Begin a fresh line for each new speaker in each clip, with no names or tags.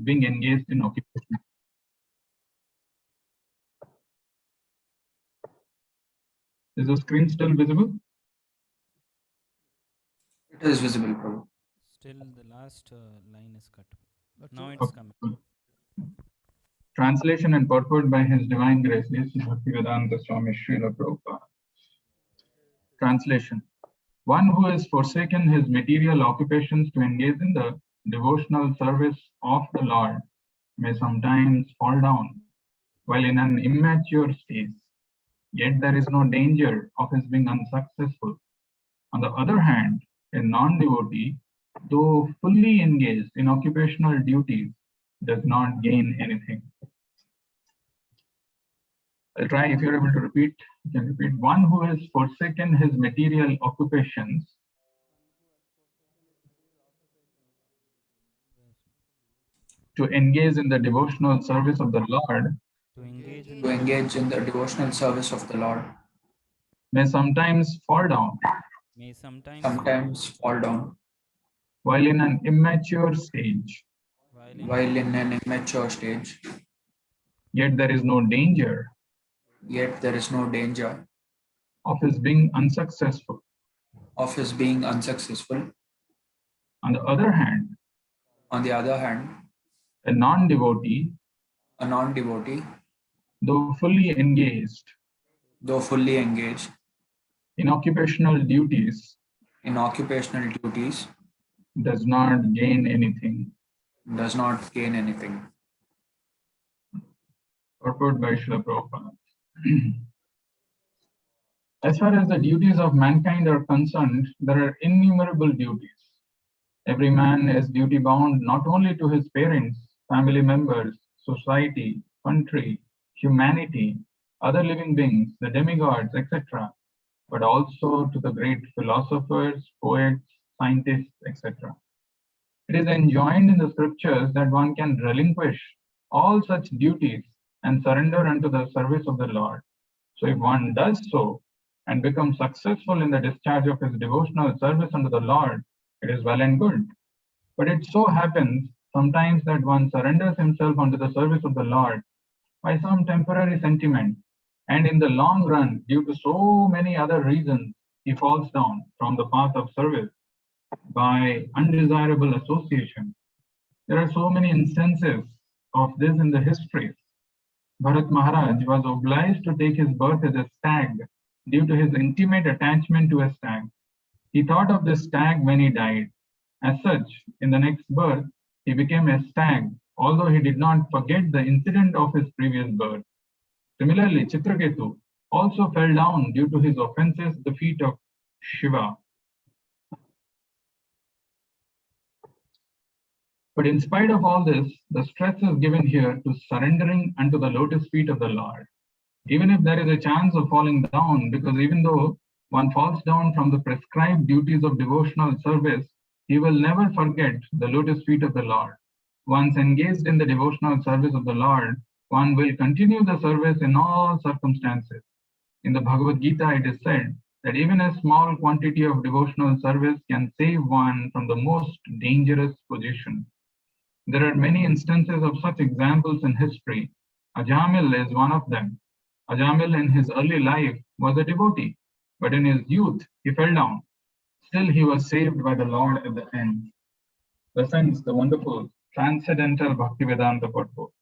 being engaged in occupation. Is the screen still visible?
It is visible, Prabhu.
Still, the last line is cut.
Now
It's
Okay.
coming.
Translation and purport by His Divine Grace, Bhaktivedanta Swami Srila Prabhupada. Translation. One who has forsaken his material occupations to engage in the devotional service of the Lord may sometimes fall down while in an immature stage, yet there is no danger of his being unsuccessful. On the other hand, a non-devotee, though fully engaged in occupational duties, does not gain anything. I'll try. If you're able to repeat, you can repeat. One who has forsaken his material occupations to engage in the devotional service of the Lord
To engage in
To engage in the devotional service of the Lord
may sometimes fall down
may
sometimes fall down
while in an immature stage,
while in an immature stage,
yet there is no danger
yet there is no danger
of his being unsuccessful.
of his being unsuccessful.
On the other hand,
On the other hand,
a non-devotee,
a non-devotee,
though fully engaged
though fully engaged
in occupational duties,
in occupational duties,
does not gain anything.
does not gain anything.
Purport by Srila Prabhupada. As far as the duties of mankind are concerned, there are innumerable duties. Every man is duty bound not only to his parents, family members, society, country, humanity, other living beings, the demigods, etc., but also to the great philosophers, poets, scientists, etc. It is enjoined in the scriptures that one can relinquish all such duties and surrender unto the service of the Lord. So if one does so and becomes successful in the discharge of his devotional service unto the Lord, it is well and good. But it so happens sometimes that one surrenders himself unto the service of the Lord by some temporary sentiment, and in the long run, due to so many other reasons, he falls down from the path of service by undesirable association. There are so many instances of this in the histories. Bharat Maharaj was obliged to take his birth as a stag due to his intimate attachment to a stag. He thought of this stag when he died. As such, in the next birth, he became a stag, although he did not forget the incident of his previous birth. Similarly, Chitraketu also fell down due to his offenses at the feet of Shiva. But in spite of all this, the stress is given here to surrendering unto the lotus feet of the Lord. Even if there is a chance of falling down, because even though one falls down from the prescribed duties of devotional service, he will never forget the lotus feet of the Lord. Once engaged in the devotional service of the Lord, one will continue the service in all circumstances. In the Bhagavad Gita, it is said that even a small quantity of devotional service can save one from the most dangerous position. There are many instances of such examples in history. Ajamil is one of them. Ajamil in his early life was a devotee, but in his youth he fell down. Still he was saved by the Lord at the end. Lessons, the wonderful transcendental Bhaktivedanta purport.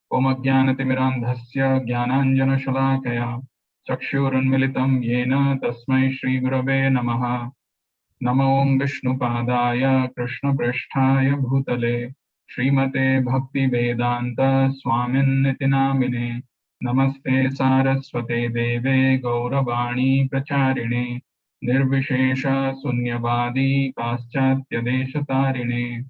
Om Ajnanatimirandhasya Jnananjana Shalakaya Chakshurunmilitam Yena Tasmai Shri Gurave Namaha Namo Om Vishnupadaya Krishna Pristhaya Bhutale Srimate Bhakti Vedanta Swamin Namine Namaste Saraswate Deve Gauravani Pracharine Nirvishesha Sunyavadi Paschatya Deshatarine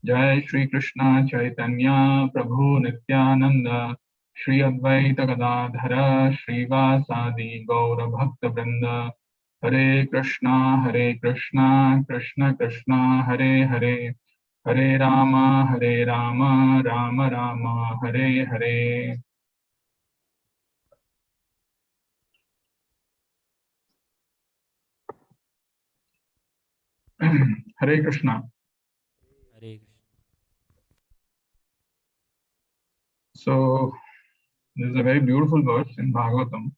Jai Shri Krishna Chaitanya Prabhu Nityananda Shri Advaita Gadadhara Shri Vasadi Gaura Bhakta Vrinda Hare Krishna Krishna Krishna Hare Hare Hare Rama Rama Rama Hare Hare. Hare Krishna.
Hare Krishna.
So this is a very beautiful verse in Bhagavatam.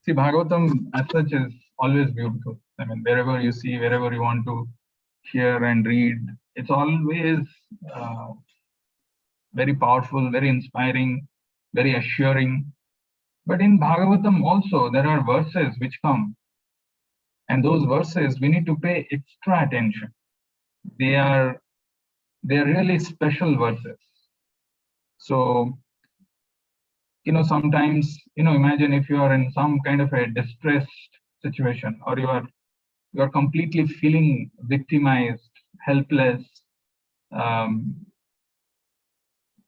See, Bhagavatam as such is always beautiful. I mean, wherever you see, wherever you want to hear and read, it's always very powerful, very inspiring, very assuring. But in Bhagavatam also, there are verses which come, and those verses we need to pay extra attention. They're really special verses. So, sometimes, imagine if you are in some kind of a distressed situation, or you are completely feeling victimized, helpless,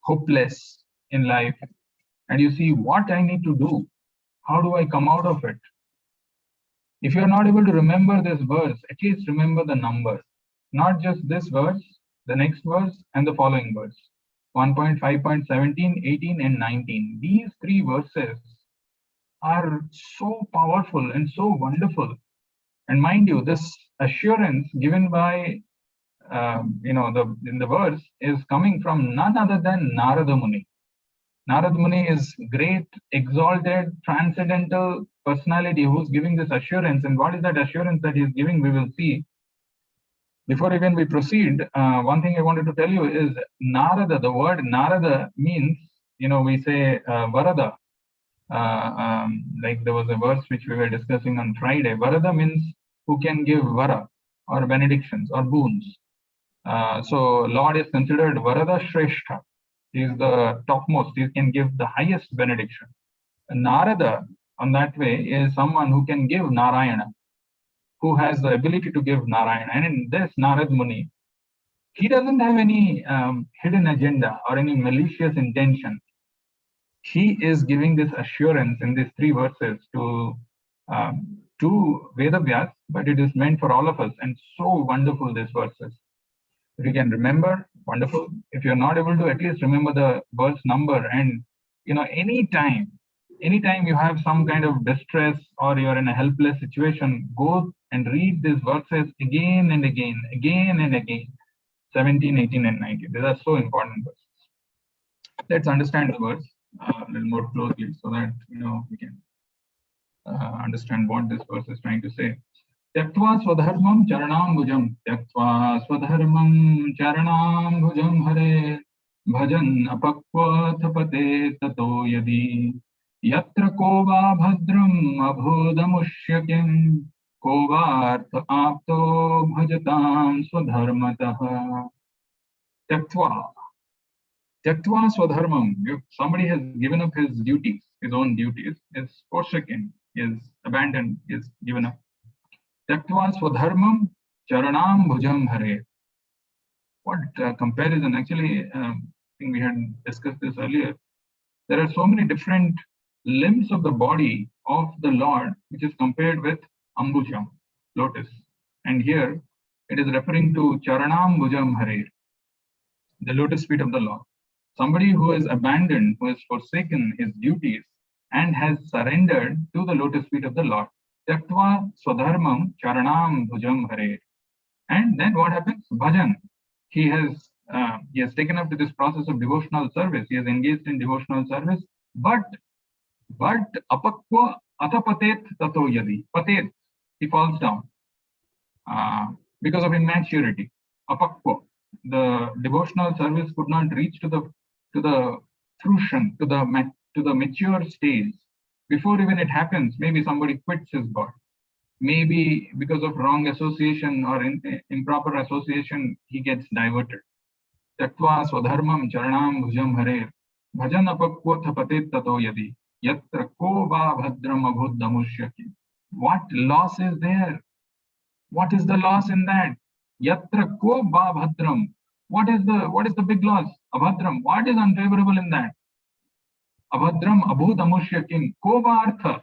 hopeless in life, and you see what I need to do. How do I come out of it? If you are not able to remember this verse, at least remember the number. Not just this verse, the next verse, and the following verse. 1.5.17, 18, and 19. These three verses are so powerful and so wonderful. And mind you, this assurance given by, in the verse is coming from none other than Narada Muni. Narada Muni is great, exalted, transcendental personality who's giving this assurance. And what is that assurance that he's giving? We will see. Before even we proceed, one thing I wanted to tell you is Narada. The word Narada means, we say Varada. Like there was a verse which we were discussing on Friday. Varada means who can give vara or benedictions or boons. So Lord is considered Varada Shrestha. He is the topmost. He can give the highest benediction. And Narada, on that way, is someone who can give Narayana, who has the ability to give Narayana. And in this Narad Muni, he doesn't have any hidden agenda or any malicious intention. He is giving this assurance in these three verses to Vedavyas, but it is meant for all of us. And so wonderful, these verses. If you can remember, wonderful. If you're not able to, at least remember the verse number. And anytime you have some kind of distress or you're in a helpless situation, go and read these verses again and again, 17, 18, and 19. These are so important verses. Let's understand the verse a little more closely so that we can understand what this verse is trying to say. Tyaktva swadharmam charanam bhujam, tyaktva swadharmam charanam bhujam hare, bhajan apakva thapate tato yadi, yatra ko va bhadram abhodamushyakim, ko vartha apto bhajatam swadharmatah. Tyaktva swadharmam. If somebody has given up his duties, his own duties, is forsaken, is abandoned, is given up. Tyaktva swadharmam charanam bhujam hare. What comparison? Actually, I think we had discussed this earlier. There are so many different limbs of the body of the Lord, which is compared with ambujam, lotus. And here it is referring to charanam bhujam hare, the lotus feet of the Lord. Somebody who has abandoned, who has forsaken his duties and has surrendered to the lotus feet of the Lord. Tyaktva swadharmam charanam bhujam hare. And then what happens? Bhajan. He has taken up to this process of devotional service. He has engaged in devotional service, but apakva atapatet tato yadi. Patet, he falls down because of immaturity. Apakva. The devotional service could not reach to the fruition, to the mature stage. Before even it happens, maybe somebody quits his God. Maybe because of wrong association or improper association, he gets diverted. Taktva swadharmam charanam bhujam hare, bhajan apakva thapatet tato yadi, yatra ko va bhadram abhudamushyaki. What loss is there? What is the loss in that? Yatra ko va bhadram. What is the big loss? Abhadram. What is unfavorable in that? Abhadram abhudamushyakim. Ko vartha.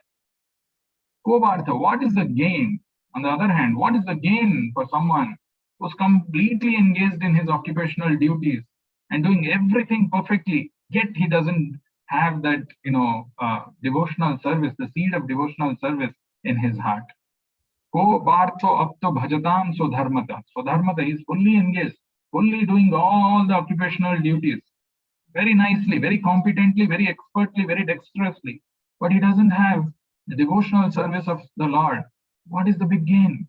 What is the gain? On the other hand, what is the gain for someone who's completely engaged in his occupational duties and doing everything perfectly, yet he doesn't have that, devotional service, the seed of devotional service in his heart? Ko vartho apto bhajatam swadharmata. Swadharmata is fully engaged. fully doing all the occupational duties very nicely, very competently, very expertly, very dexterously, but he doesn't have the devotional service of the Lord. What is the big gain?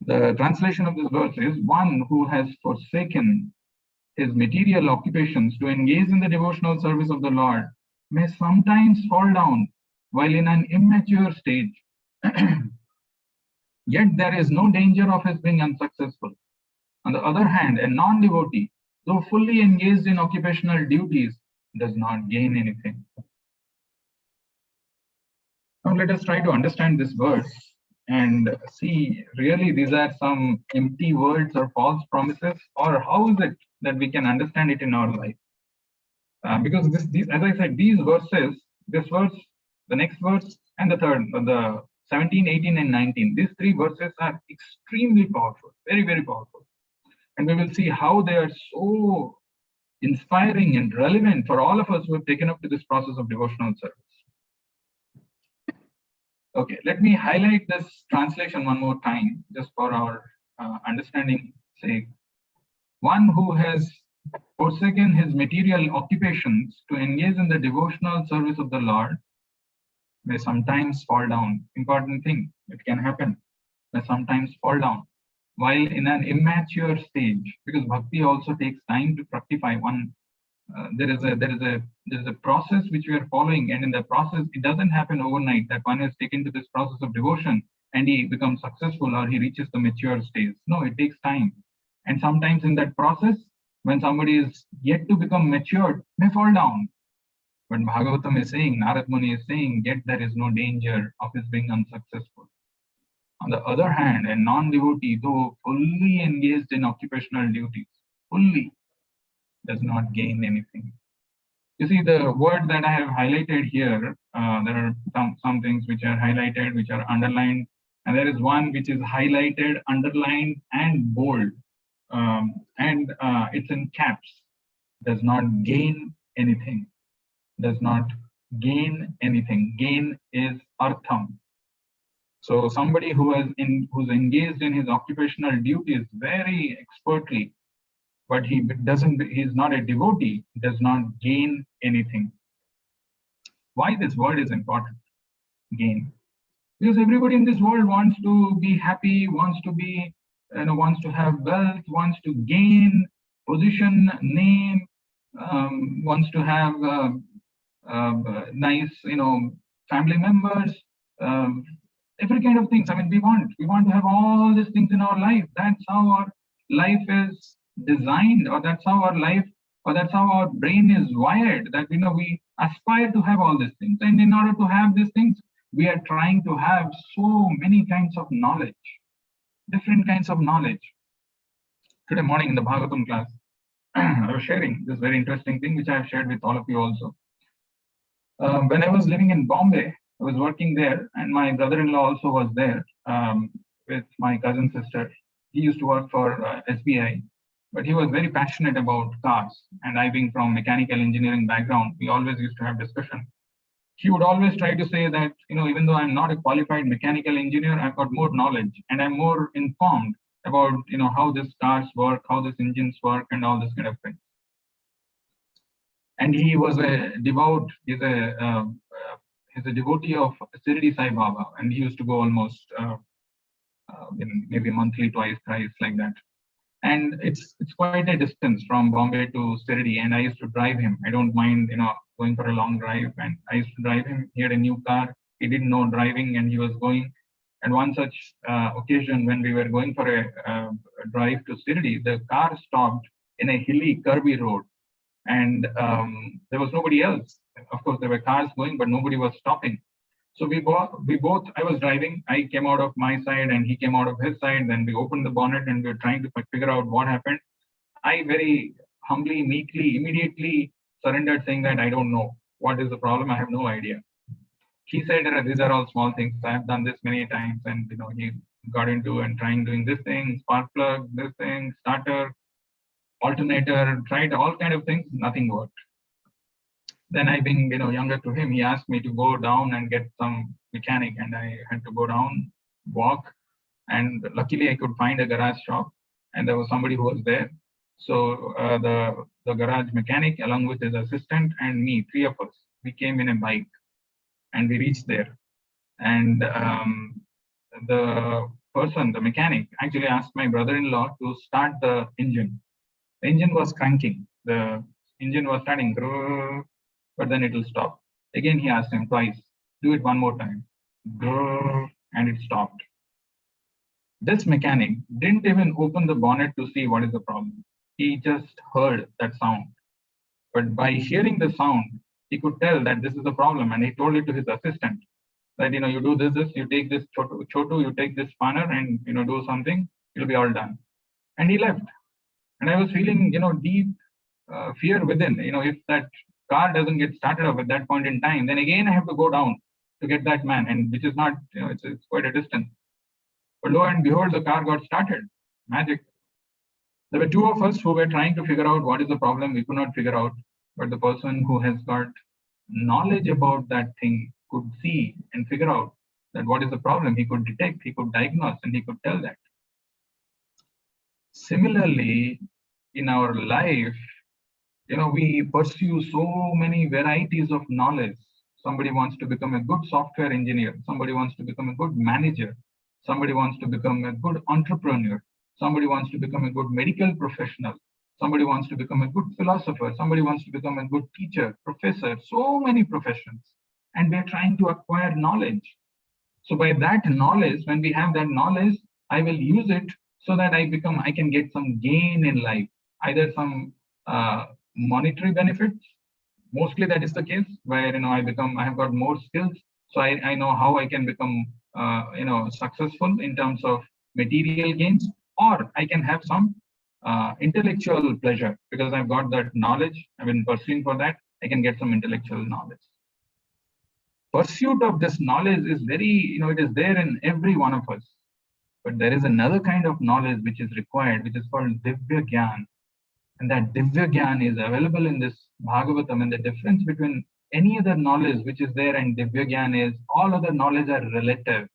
The translation of this verse is, one who has forsaken his material occupations to engage in the devotional service of the Lord may sometimes fall down while in an immature stage. Yet there is no danger of his being unsuccessful. On the other hand, a non-devotee, though fully engaged in occupational duties, does not gain anything. Now let us try to understand this verse and see really these are some empty words or false promises, or how is it that we can understand it in our life? Because these, as I said, these verses, this verse, the next verse, and the third, the 17, 18, and 19, these three verses are extremely powerful, very, very powerful. And we will see how they are so inspiring and relevant for all of us who have taken up to this process of devotional service. Okay, let me highlight this translation one more time, just for our understanding sake. One who has forsaken his material occupations to engage in the devotional service of the Lord may sometimes fall down. Important thing, it can happen, may sometimes fall down while in an immature stage, because bhakti also takes time to fructify. There is a process which we are following, and in the process it doesn't happen overnight that one has taken to this process of devotion and he becomes successful or he reaches the mature stage. No, it takes time, and sometimes in that process, when somebody is yet to become matured, may fall down. But Bhagavatam is saying, Narada Muni is saying, yet there is no danger of his being unsuccessful. On the other hand, a non-devotee, though fully engaged in occupational duties, fully, does not gain anything. You see, the word that I have highlighted here, there are some things which are highlighted, which are underlined, and there is one which is highlighted, underlined, and bold, and it's in caps. Does not gain anything. Does not gain anything. Gain is artham. So somebody who's engaged in his occupational duties very expertly, but he's not a devotee, does not gain anything. Why this word is important? Gain. Because everybody in this world wants to be happy, wants to have wealth, wants to gain position, name, wants to have nice, family members, every kind of things. I mean, we want to have all these things in our life. That's how our life is designed, or that's how our life, or that's how our brain is wired, that we aspire to have all these things. And in order to have these things, we are trying to have so many kinds of knowledge, different kinds of knowledge. Today morning in the Bhagavatam class, I was sharing this very interesting thing which I have shared with all of you also. When I was living in Bombay, I was working there, and my brother-in-law also was there with my cousin sister. He used to work for SBI, but he was very passionate about cars. And I, being from mechanical engineering background, we always used to have discussion. He would always try to say that, even though I'm not a qualified mechanical engineer, I've got more knowledge and I'm more informed about, how these cars work, how these engines work, and all this kind of thing. And he was a devout, he's a devotee of Shirdi Sai Baba, and he used to go almost maybe monthly, twice, thrice, like that. And it's quite a distance from Bombay to Shirdi, and I used to drive him. I don't mind, going for a long drive, and I used to drive him. He had a new car. He didn't know driving, and he was going. And one such occasion, when we were going for a drive to Shirdi, the car stopped in a hilly, curvy road, and there was nobody else. Of course, there were cars going, but nobody was stopping. So we both, I was driving, I came out of my side and he came out of his side. Then we opened the bonnet and we were trying to figure out what happened. I very humbly, meekly, immediately surrendered, saying that I don't know. What is the problem? I have no idea. He said, these are all small things. I have done this many times. And, he got into and doing this thing, spark plug, this thing, starter, alternator, tried all kind of things, nothing worked. Then I, being younger to him, he asked me to go down and get some mechanic, and I had to go down, walk, and luckily I could find a garage shop. and there was somebody who was there. So the garage mechanic, along with his assistant and me, three of us, we came in a bike, and we reached there. And the person, the mechanic, actually asked my brother-in-law to start the engine. The engine was cranking. The engine was starting, grrr, but then it will stop. Again, he asked him twice, do it one more time, grrr, and it stopped. This mechanic didn't even open the bonnet to see what is the problem. He just heard that sound. But by hearing the sound, he could tell that this is the problem, and he told it to his assistant that, you do this, you take this chotu, you take this spanner, and do something, it'll be all done. And he left. And I was feeling, deep fear within. If that car doesn't get started up at that point in time, then again I have to go down to get that man, and which is not, it's quite a distance. But lo and behold, the car got started. Magic. There were two of us who were trying to figure out what is the problem. We could not figure out, but the person who has got knowledge about that thing could see and figure out that what is the problem. He could detect, he could diagnose, and he could tell that. Similarly, in our life, we pursue so many varieties of knowledge. Somebody wants to become a good software engineer. Somebody wants to become a good manager. Somebody wants to become a good entrepreneur. Somebody wants to become a good medical professional. Somebody wants to become a good philosopher. Somebody wants to become a good teacher, professor, so many professions. And we're trying to acquire knowledge. So by that knowledge, when we have that knowledge, I will use it so that I can get some gain in life, either some monetary benefits. Mostly that is the case, where I have got more skills, so I know how I can become successful in terms of material gains, or I can have some intellectual pleasure because I've got that knowledge. I've been pursuing for that. I can get some intellectual knowledge. Pursuit of this knowledge is very, it is there in every one of us. But there is another kind of knowledge which is required, which is called Divya Gyan. And that Divya Gyan is available in this Bhagavatam. And the difference between any other knowledge which is there and Divya Gyan is all other knowledge are relative.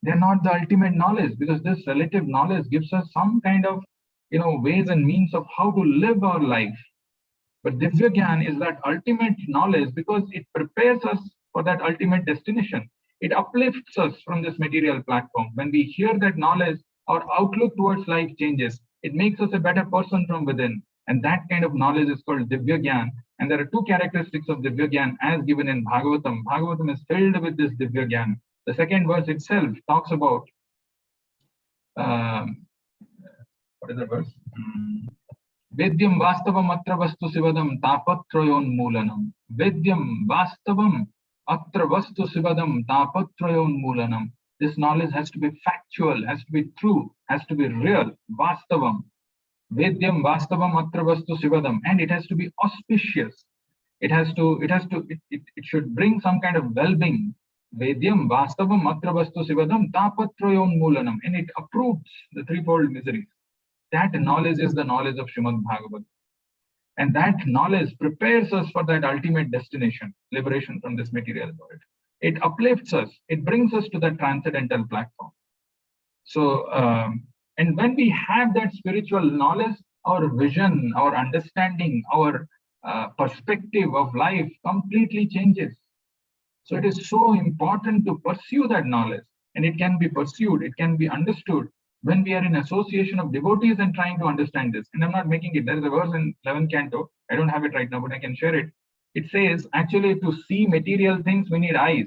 They're not the ultimate knowledge, because this relative knowledge gives us some kind of, ways and means of how to live our life. But Divya Gyan is that ultimate knowledge because it prepares us for that ultimate destination. It uplifts us from this material platform. When we hear that knowledge, our outlook towards life changes. It makes us a better person from within. And that kind of knowledge is called Divya Gyan. And there are two characteristics of Divya Gyan as given in Bhagavatam. Bhagavatam is filled with this Divya Gyan. The second verse itself talks about, what is the verse? Vedyam vastavam atra vastu sivadam tapatrayon mulanam. Vedyam vastavam atra vastu sivadam tapatrayon mulanam. This knowledge has to be factual, has to be true, has to be real. Vastavam. Vedyam vastavam atra vastu sivadam. And it has to be auspicious. It should bring some kind of well-being. Vedyam vastavam atra vastu sivadam tapatrayon mulanam. And it uproots the threefold miseries. That knowledge is the knowledge of Srimad Bhagavatam. And that knowledge prepares us for that ultimate destination, liberation from this material world. It uplifts us. It brings us to that transcendental platform. So, and when we have that spiritual knowledge, our vision, our understanding, our perspective of life completely changes. So it is so important to pursue that knowledge. And it can be pursued, it can be understood when we are in association of devotees and trying to understand this. And I'm not making it. There is a verse in 11th canto. I don't have it right now, but I can share it. It says, actually, to see material things, we need eyes.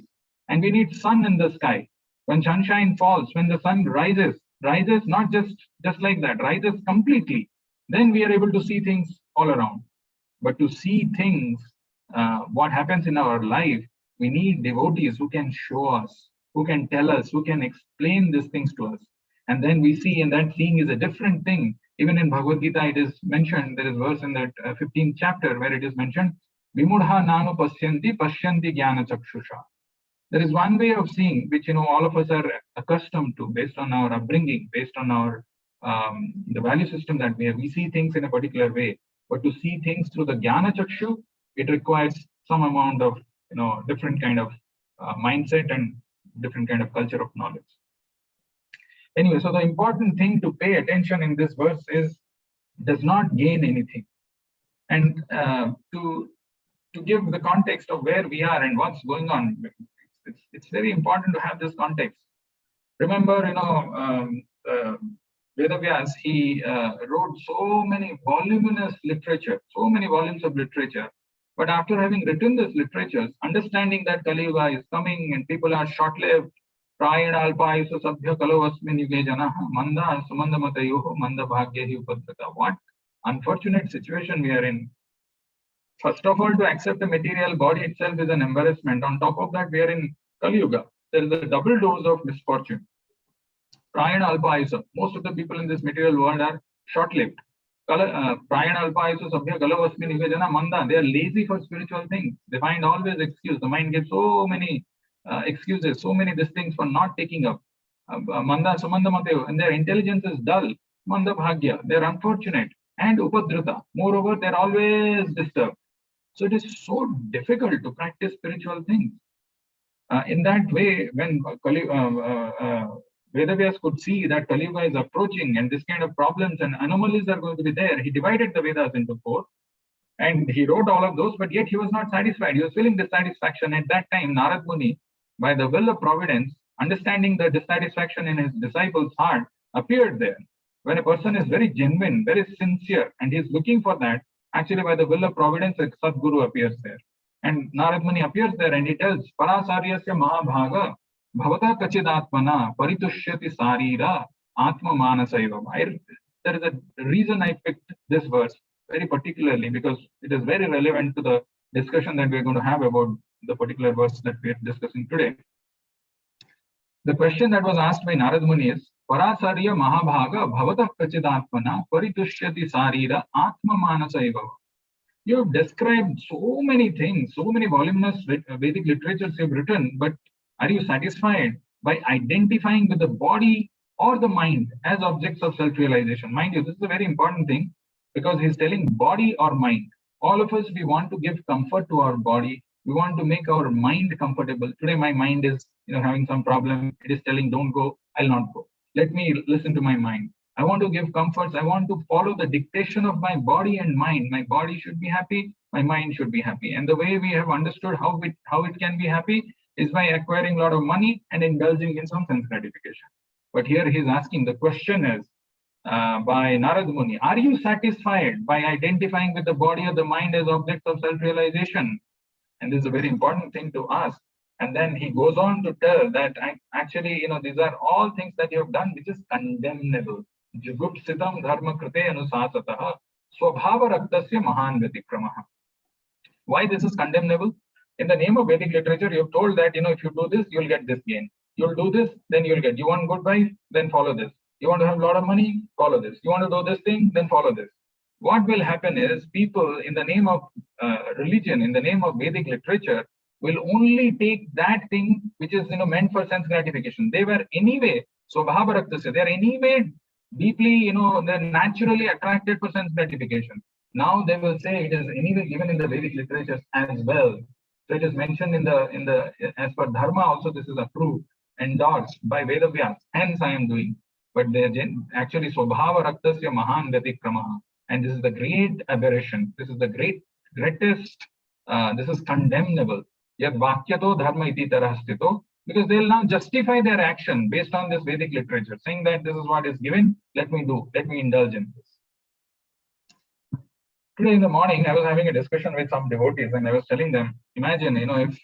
And we need sun in the sky. When sunshine falls, when the sun rises not just like that, rises completely. Then we are able to see things all around. But to see things, what happens in our life, we need devotees who can show us, who can tell us, who can explain these things to us. And then we see, and that seeing is a different thing. Even in Bhagavad Gita, it is mentioned, there is a verse in that 15th chapter where it is mentioned, Vimudha nanu pashyanti jnana chakshusha. There is one way of seeing, which all of us are accustomed to based on our upbringing, based on our the value system that we have. We see things in a particular way. But to see things through the jnana chakshu, it requires some amount of different kind of mindset and different kind of culture of knowledge. Anyway, so the important thing to pay attention in this verse is does not gain anything. And to give the context of where we are and what's going on, it's very important to have this context. Remember, Vedavyas, he wrote so many voluminous literature, so many volumes of literature. But after having written this literature, understanding that Kali Yuga is coming and people are short-lived, Prayana alpaisu sabhya kalovasmin yuge janaha manda sumanda matayoho manda bhagyahi upadhrita. What unfortunate situation we are in. First of all, to accept the material body itself is an embarrassment. On top of that, we are in Kali Yuga. There is a double dose of misfortune. Prayana alpaisu. Most of the people in this material world are short-lived. Prayana alpaisu sabhya kalovasmin yuge jana manda. They are lazy for spiritual things. They find always excuse. The mind gives so many excuses, so many these things for not taking up. Manda sumanda matayo. And their intelligence is dull. Manda bhagya. They are unfortunate. And upadhrita. Moreover, they are always disturbed. So it is so difficult to practice spiritual things. In that way, when Vedavyas could see that Kali Yuga is approaching and this kind of problems and anomalies are going to be there, he divided the Vedas into 4 and he wrote all of those, but yet he was not satisfied. He was feeling dissatisfaction. At that time, Narada Muni, by the will of providence, understanding the dissatisfaction in his disciples' heart, appeared there. When a person is very genuine, very sincere, and he is looking for that, actually by the will of providence, a Sadguru appears there. And Narada Muni appears there and he tells, Parasaryasya Mahabhaga, Bhavata Kachidatmana, Paritushyati Sarira, Atma Manasaiva. There is a reason I picked this verse very particularly because it is very relevant to the discussion that we are going to have about the particular verse that we are discussing today. The question that was asked by Narada Muni is, Parasarya Mahabhaga, Bhavata Kachidatmana, Paritushyati Sarira, Atma Manasaiva. You have described so many things, so many voluminous Vedic literatures you have written, but are you satisfied by identifying with the body or the mind as objects of self-realization? Mind you, this is a very important thing because he's telling body or mind. All of us, we want to give comfort to our body. We want to make our mind comfortable. Today, my mind is having some problem. It is telling, don't go, I'll not go. Let me listen to my mind. I want to give comforts. I want to follow the dictation of my body and mind. My body should be happy. My mind should be happy. And the way we have understood how it can be happy is by acquiring a lot of money and indulging in some sense gratification. But here he's asking, the question is by Narada Muni, are you satisfied by identifying with the body or the mind as objects of self-realization? And this is a very important thing to ask. And then he goes on to tell that actually, these are all things that you have done, which is condemnable. Jugupsitam dharma krite anusasataha swabhava raktasya mahan vyatikramaha. Why this is condemnable? In the name of Vedic literature, you have told that, if you do this, you'll get this gain. You'll do this, then you'll get. You want good wife, then follow this. You want to have a lot of money, follow this. You want to do this thing, then follow this. What will happen is people in the name of religion, in the name of Vedic literature, will only take that thing which is meant for sense gratification. They were anyway, swabhava raktasya, they are anyway deeply, they're naturally attracted for sense gratification. Now they will say it is anyway given in the Vedic literature as well. So it is mentioned in the as per dharma also this is approved, endorsed by Vedavyas, hence I am doing. But they actually swabhava raktasya mahan vyatikramaha. And this is the great aberration. This is the greatest, this is condemnable. Yad vakyato dharma iti tarahastito. Because they will now justify their action based on this Vedic literature, saying that this is what is given, let me indulge in this. Today in the morning, I was having a discussion with some devotees and I was telling them, imagine, if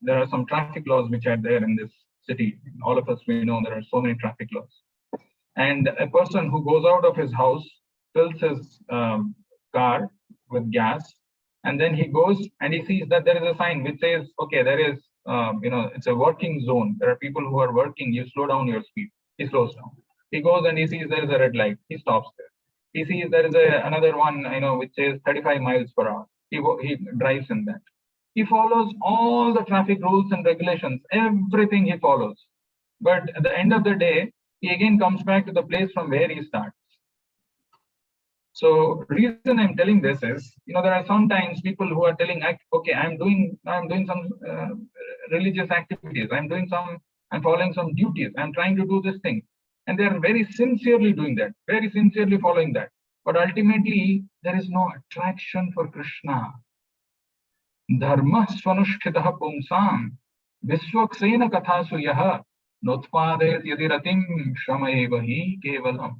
there are some traffic laws which are there in this city. All of us, we know there are so many traffic laws. And a person who goes out of his house, fills his car with gas, and then he goes and he sees that there is a sign which says, okay, there is, it's a working zone. There are people who are working. You slow down your speed. He slows down. He goes and he sees there is a red light. He stops there. He sees there is another one, which says 35 miles per hour. He drives in that. He follows all the traffic rules and regulations. Everything he follows. But at the end of the day, he again comes back to the place from where he starts. So reason I'm telling this is, there are sometimes people who are telling, okay, I'm doing some religious activities. I'm doing some I'm following some duties, I'm trying to do this thing. And they are very sincerely doing that, very sincerely following that. But ultimately, there is no attraction for Krishna. Dharma svanushkhitah pumsam viswaksena kathasu yaha notpadayat yadiratim shamaevahi kevalam.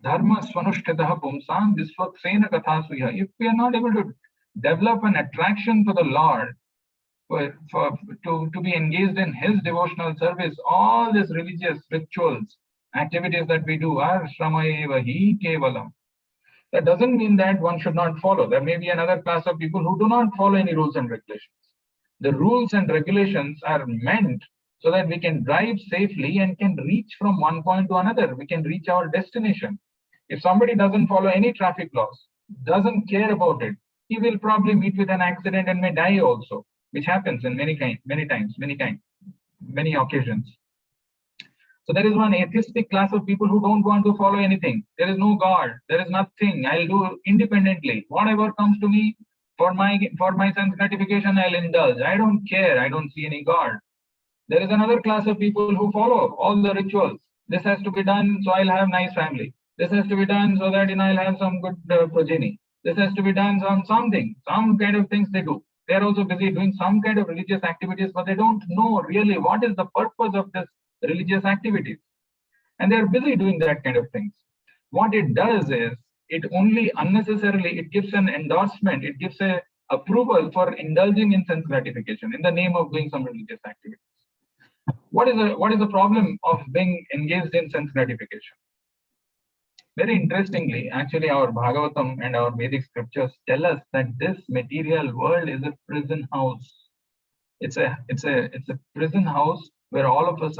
Dharma svanushkhitah pumsam viswaksena kathasu yaha. If we are not able to develop an attraction for the Lord, to be engaged in his devotional service, all these religious rituals, activities that we do are shamaevahi kevalam. That doesn't mean that one should not follow. There may be another class of people who do not follow any rules and regulations. The rules and regulations are meant so that we can drive safely and can reach from one point to another. We can reach our destination. If somebody doesn't follow any traffic laws, doesn't care about it, he will probably meet with an accident and may die also, which happens in many occasions. So there is one atheistic class of people who don't want to follow anything. There is no God. There is nothing. I'll do independently. Whatever comes to me for my sense gratification, I'll indulge. I don't care. I don't see any God. There is another class of people who follow all the rituals. This has to be done so I'll have nice family. This has to be done so that I'll have some good progeny. This has to be done some kind of things they do. They're also busy doing some kind of religious activities, but they don't know really what is the purpose of this religious activities. And they're busy doing that kind of things. What it does is, it only unnecessarily, it gives an endorsement, it gives a approval for indulging in sense gratification in the name of doing some religious activities. What is the problem of being engaged in sense gratification? Very interestingly, actually, our Bhagavatam and our Vedic scriptures tell us that this material world is a prison house. It's a prison house where all of us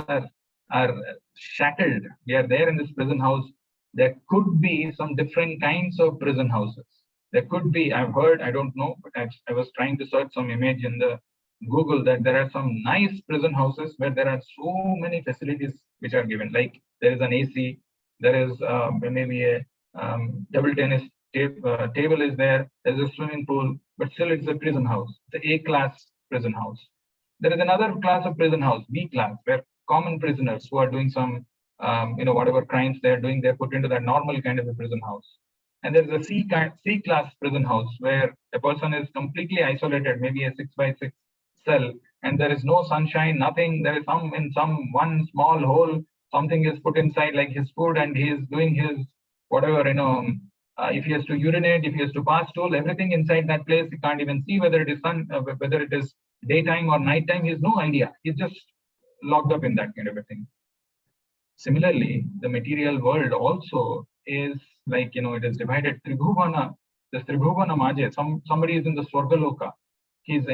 are shackled. We are there in this prison house. There could be some different kinds of prison houses. There could be, I've heard, I don't know, but I was trying to search some image in the Google that there are some nice prison houses where there are so many facilities which are given. Like there is an AC, there is maybe a table tennis table is there, there's a swimming pool, but still it's a prison house. It's an A-class prison house. There is another class of prison house, B class, where common prisoners who are doing some, whatever crimes they're doing, they're put into that normal kind of a prison house. And there's a C class prison house where a person is completely isolated, maybe a 6x6 cell, and there is no sunshine, nothing. There is one small hole, something is put inside like his food, and he is doing his whatever, if he has to urinate, if he has to pass stool, everything inside that place, he can't even see whether it is whether it is daytime or nighttime. He has no idea. He's just locked up in that kind of a thing. Similarly, the material world also is like, it is divided. Tribhuvana, this Tribhuvana Maje, somebody is in the Swargaloka. His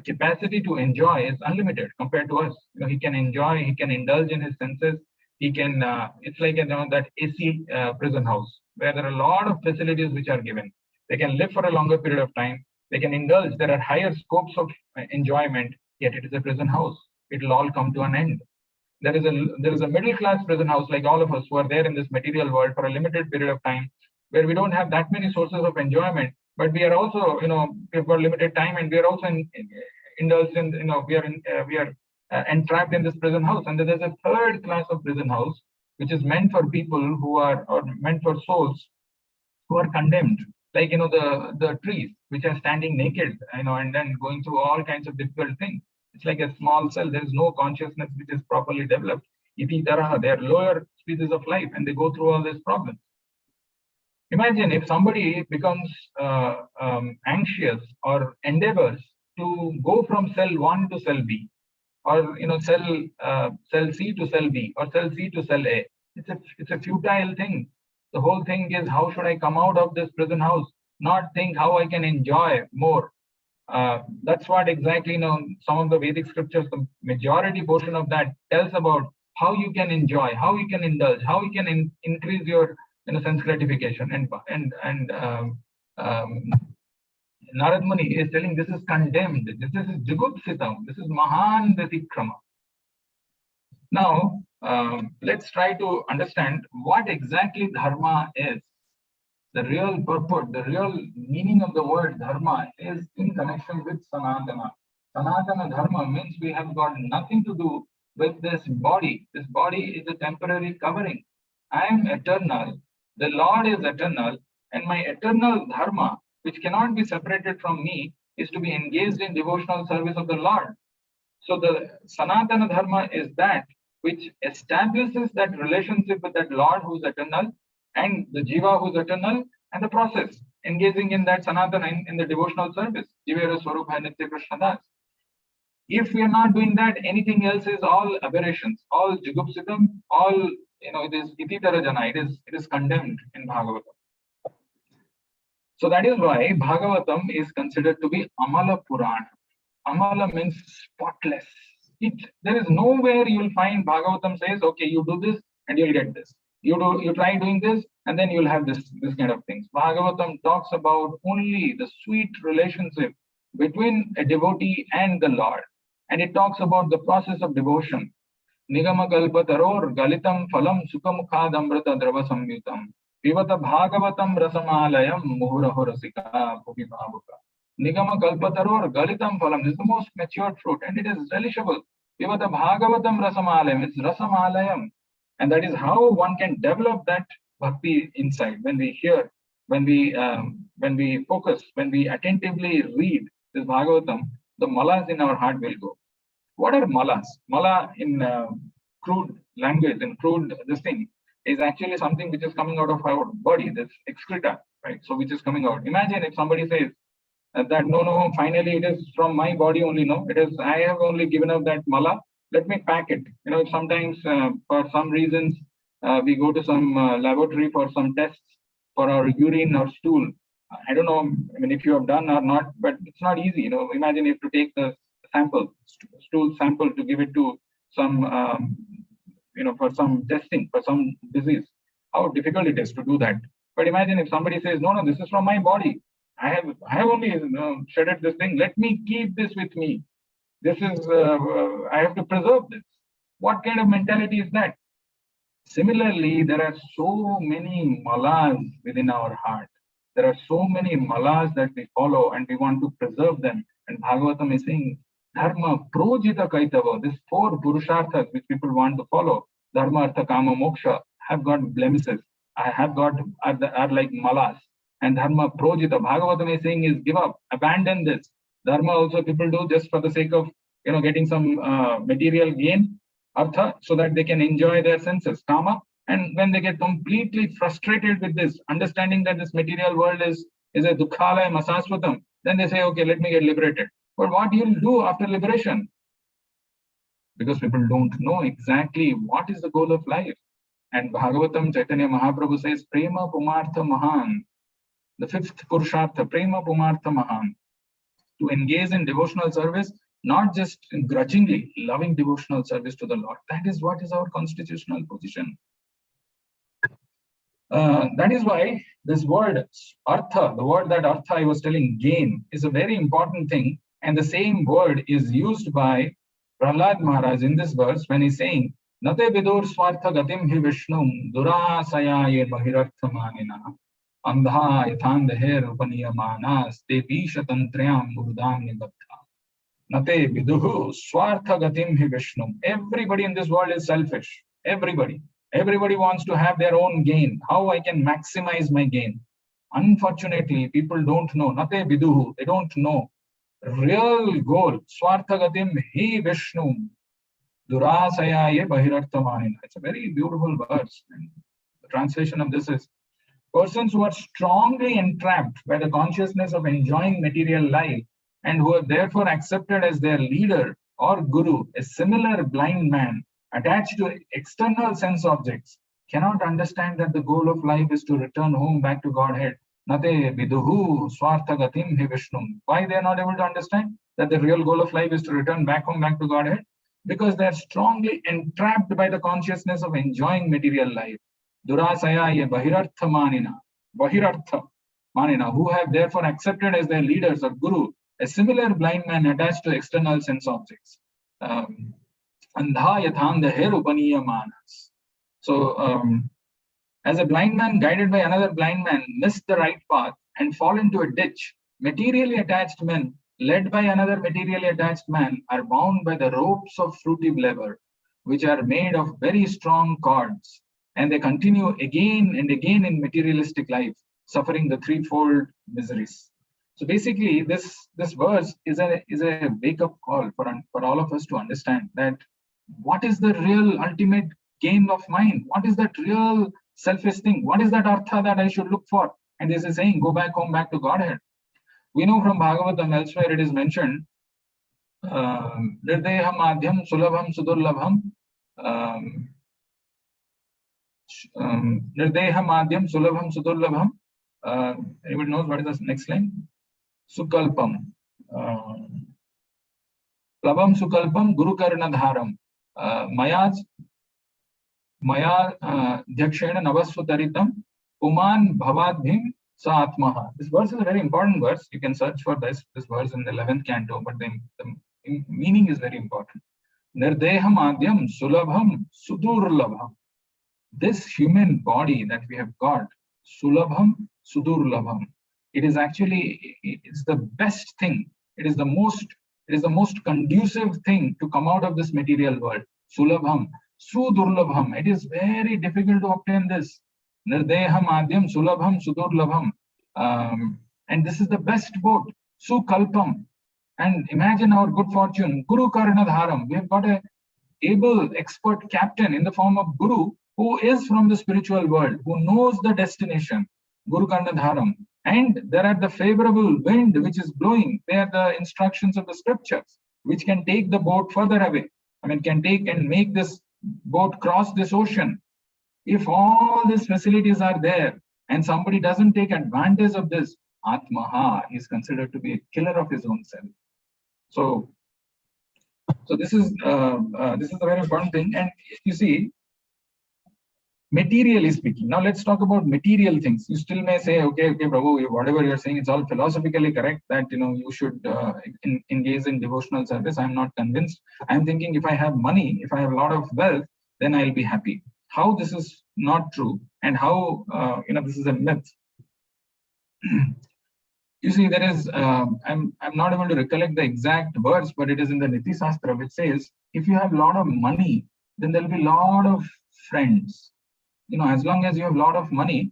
capacity to enjoy is unlimited compared to us. He can enjoy, he can indulge in his senses. He can, it's like that AC prison house where there are a lot of facilities which are given. They can live for a longer period of time. They can indulge. There are higher scopes of enjoyment, yet it is a prison house. It will all come to an end. There is a middle class prison house like all of us who are there in this material world for a limited period of time, where we don't have that many sources of enjoyment, but we are also, we've got limited time, and we are also indulged in, we are entrapped in this prison house. And then there's a third class of prison house, which is meant for people who are, or meant for souls who are condemned, like, the trees which are standing naked, and then going through all kinds of difficult things. It's like a small cell. There is no consciousness which is properly developed. Iti taraha, they are lower species of life, and they go through all these problems. Imagine if somebody becomes anxious or endeavors to go from cell 1 to cell B, or cell C to cell B, or cell C to cell A. It's a futile thing. The whole thing is, how should I come out of this prison house? Not think how I can enjoy more. That's what exactly, some of the Vedic scriptures, the majority portion of that tells about how you can enjoy, how you can indulge, how you can increase your sense gratification. And Narada Muni is telling this is condemned. This is jugupsitam. This is mahan vatikrama. Now, let's try to understand what exactly dharma is. The real purport, the real meaning of the word dharma is in connection with sanatana. Sanatana Dharma means we have got nothing to do with this body. This body is a temporary covering. I am eternal. The Lord is eternal. And my eternal Dharma, which cannot be separated from me, is to be engaged in devotional service of the Lord. So the Sanatana Dharma is that which establishes that relationship with that Lord who's eternal and the Jiva who's eternal and the process engaging in that Sanatana in the devotional service. Jivera Swarupa Nitya Krishna Das. If we are not doing that, anything else is all aberrations, all jugupsitam, all it is ititarajana, it is condemned in Bhagavatam. So that is why Bhagavatam is considered to be Amala Purana. Amala means spotless. There is nowhere you will find Bhagavatam says, okay, you do this and you'll get this. You try doing this and then you'll have this kind of things. Bhagavatam talks about only the sweet relationship between a devotee and the Lord. And it talks about the process of devotion. Nigama kalpataror galitam phalam sukamukhad amrita drava samyutam. Pivata bhagavatam rasamalayam muhuraho rasika bhuvi bhavuka. Nigama kalpataror galitam phalam is the most matured fruit and it is relishable. Pivata bhagavatam rasamalayam, it's rasamalayam. And that is how one can develop that bhakti inside. When we hear, when we focus, when we attentively read this Bhagavatam, the malas in our heart will go. What are malas? Mala in crude language, in crude this thing, is actually something which is coming out of our body, this excreta, right? So which is coming out. Imagine if somebody says that no, finally it is from my body only, no, it is, I have only given up that mala, let me pack it. Sometimes for some reasons, we go to some laboratory for some tests for our urine or stool. I don't know, if you have done or not, but it's not easy. Imagine if to take the sample, stool sample to give it to some, for some testing, for some disease, how difficult it is to do that. But imagine if somebody says, no, this is from my body. I have only shedded this thing. Let me keep this with me. This is, I have to preserve this. What kind of mentality is that? Similarly, there are so many malas within our heart. There are so many malas that we follow and we want to preserve them. And Bhagavatam is saying, Dharma projita kaitava, these 4 purusharthas which people want to follow, Dharma, Artha, Kama, Moksha, have got blemishes. Are like malas. And Dharma projita, Bhagavatam is saying is give up, abandon this. Dharma also people do just for the sake of getting some material gain, Artha, so that they can enjoy their senses, Kama. And when they get completely frustrated with this, understanding that this material world is a dukkhalaya masasvatam, then they say, okay, let me get liberated. But what you'll do after liberation? Because people don't know exactly what is the goal of life. And Bhagavatam Chaitanya Mahaprabhu says, Prema Pumartha Mahan, the 5th Purushartha, Prema Pumartha Mahan, to engage in devotional service, not just grudgingly, loving devotional service to the Lord. That is what is our constitutional position. That is why this word artha, the word that artha I was telling, gain, is a very important thing. And the same word is used by Prahlad Maharaj in this verse when he's saying, Nate vidur swartha gatim hi vishnum durasaya ye bahirartha manina andha yathandaher upaniyamanas te pishatantrayam urdam nibaddha. Nate viduhu swartha gatim hi vishnum. Everybody in this world is selfish. Everybody wants to have their own gain. How I can maximize my gain? Unfortunately, people don't know. Nate viduhu. They don't know. Real goal. Swartha gatim hi vishnum. Durasaya bahirartha manina. It's a very beautiful verse. And the translation of this is, persons who are strongly entrapped by the consciousness of enjoying material life and who are therefore accepted as their leader or guru, a similar blind man attached to external sense objects, cannot understand that the goal of life is to return home back to Godhead. Nate viduhu swartha gatim hi vishnum. Why they are not able to understand that the real goal of life is to return back home, back to Godhead? Because they are strongly entrapped by the consciousness of enjoying material life. Durasaya ye bahirartha manina. Bahirartha manina, who have therefore accepted as their leaders or guru a similar blind man attached to external sense objects. Andha yathandaher upaniyamanas. So, as a blind man guided by another blind man missed the right path and fall into a ditch, materially attached men led by another materially attached man, are bound by the ropes of fruitive labor, which are made of very strong cords, and they continue again and again in materialistic life, suffering the threefold miseries. So basically, this verse is a wake-up call for all of us to understand that what is the real ultimate gain of mind? What is that real selfish thing? What is that artha that I should look for? And this is saying, go back home, back to Godhead. We know from Bhagavatam elsewhere it is mentioned, Nirdeham Adhyam Sulabham Sudurlabham, Nirdeham Adhyam Sulabham Sudurlabham. Anybody knows what is the next line? Sukalpam. Labham Sukalpam Guru Karnadharam. Maya Dhakshena Navasvataritam Puman Bhavadbhim Sa Atmaha. This verse is a very important verse. You can search for this verse in the 11th canto, but the meaning is very important. Nirdeham Adyam Sulabham Sudurlabham. This human body that we have got, Sulabham Sudurlabham, it is actually, it's the best thing. It is the most conducive thing to come out of this material world. Sulabham, Sudurlabham. It is very difficult to obtain this. Nirdeham Adyam Sulabham Sudurlabham. And this is the best boat. Sukalpam. And imagine our good fortune. Guru Karnadharam. We have got an able, expert captain in the form of Guru, who is from the spiritual world, who knows the destination. Guru Karnadharam. And there are the favorable wind which is blowing. They are the instructions of the scriptures, which can take the boat further away. I mean, can take and make this boat cross this ocean. If all these facilities are there and somebody doesn't take advantage of this, Atmaha is considered to be a killer of his own self. So this is a very important thing. And you see, materially speaking, now let's talk about material things. You still may say, okay, Prabhu, whatever you're saying, it's all philosophically correct that you should engage in devotional service. I'm not convinced. I'm thinking if I have money, if I have a lot of wealth, then I'll be happy. How this is not true, and how this is a myth. You see, there is I'm not able to recollect the exact words, but it is in the Niti Shastra, which says if you have a lot of money, then there'll be a lot of friends. As long as you have a lot of money,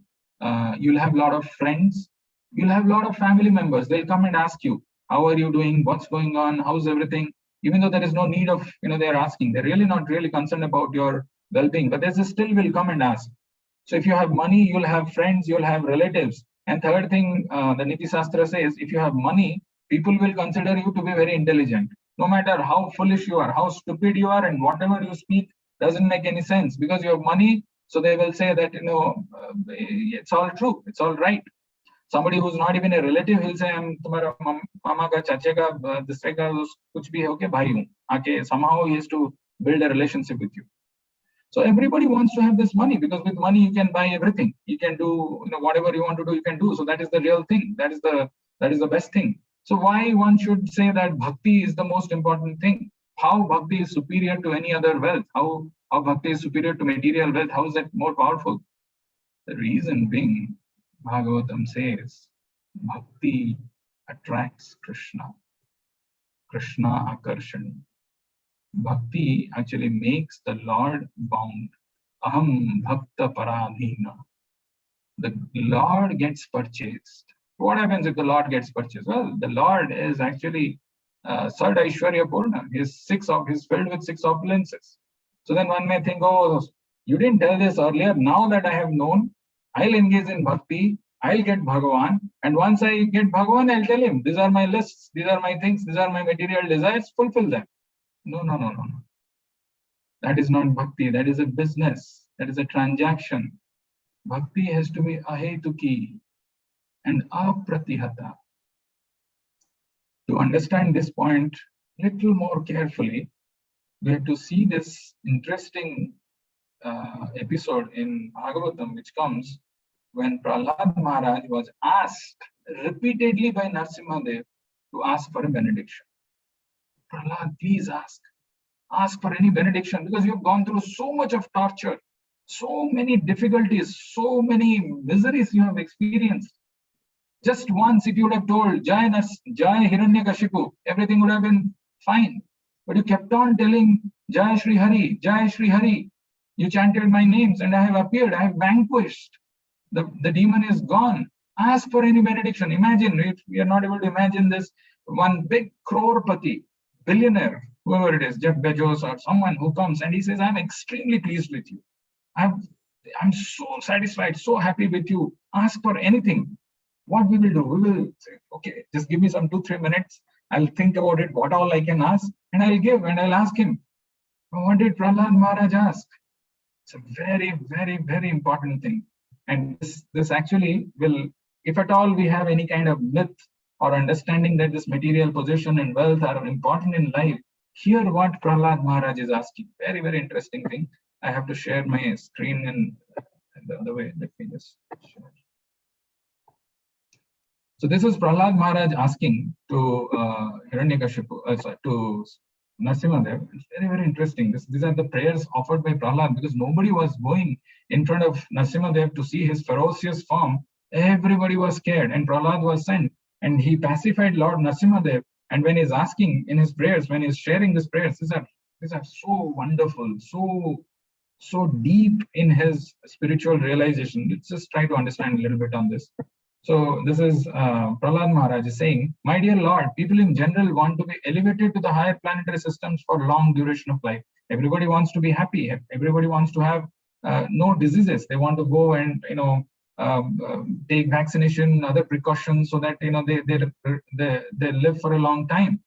you'll have a lot of friends. You'll have a lot of family members. They'll come and ask you, how are you doing? What's going on? How's everything? Even though there is no need of, they're asking. They're really not really concerned about your well-being, but they still will come and ask. So if you have money, you'll have friends, you'll have relatives. And third thing, the Niti Shastra says, if you have money, people will consider you to be very intelligent. No matter how foolish you are, how stupid you are, and whatever you speak doesn't make any sense because you have money. So they will say that, it's all true, it's all right. Somebody who's not even a relative, he'll say, I'm tumhara mama ka, chache ka, dusre ka, kuch bhi hai, okay, bhai hu. Okay, somehow he has to build a relationship with you. So everybody wants to have this money because with money you can buy everything. You can do whatever you want to do, you can do. So that is the real thing. That is the best thing. So why one should say that bhakti is the most important thing? How bhakti is superior to any other wealth? How bhakti is superior to material wealth? How is that more powerful? The reason being, Bhagavatam says, bhakti attracts Krishna. Krishna akarshan. Bhakti actually makes the Lord bound. Aham bhakta paradhina. The Lord gets purchased. What happens if the Lord gets purchased? Well, the Lord is actually Sad Aishwarya Purna. He's filled with 6 opulences. So then one may think, oh, you didn't tell this earlier. Now that I have known, I'll engage in bhakti, I'll get Bhagavan. And once I get Bhagavan, I'll tell him, these are my lists, these are my things, these are my material desires, fulfill them. No. That is not bhakti. That is a business. That is a transaction. Bhakti has to be ahetuki and apratihata. To understand this point little more carefully, we have to see this interesting episode in Bhagavatam, which comes when Prahlad Maharaj was asked repeatedly by Narasimha Dev to ask for a benediction. Prahlad, please ask for any benediction because you've gone through so much of torture, so many difficulties, so many miseries you have experienced. Just once, if you would have told Jai Hiranyakashipu, everything would have been fine. But you kept on telling Jai Shri Hari, Jai Shri Hari. You chanted my names and I have appeared, I have vanquished. The demon is gone. Ask for any benediction. Imagine, if we are not able to imagine this, one big crorepati, billionaire, whoever it is, Jeff Bezos or someone who comes and he says, I'm extremely pleased with you. I'm so satisfied, so happy with you. Ask for anything. What we will do? We will say, okay, just give me some 2-3 minutes. I'll think about it, what all I can ask, and I'll give, and I'll ask him. What did Prahlad Maharaj ask? It's a very, very, very important thing. And this actually will, if at all we have any kind of myth or understanding that this material possession and wealth are important in life, hear what Prahlad Maharaj is asking. Very, very interesting thing. I have to share my screen in the other way. Let me just share. So this is Prahlad Maharaj asking to Hiranyakashipu, to Narasimha Dev. It's very, very interesting. These are the prayers offered by Prahlad, because nobody was going in front of Narasimha Dev to see his ferocious form. Everybody was scared, and Prahlad was sent, and he pacified Lord Narasimha Dev. And when he's asking in his prayers, when he's sharing these prayers, these are so wonderful, so deep in his spiritual realization. Let's just try to understand a little bit on this. So this is Prahlad Maharaj is saying, my dear Lord, people in general want to be elevated to the higher planetary systems for long duration of life. Everybody wants to be happy. Everybody wants to have no diseases. They want to go and take vaccination, other precautions, so that they live for a long time.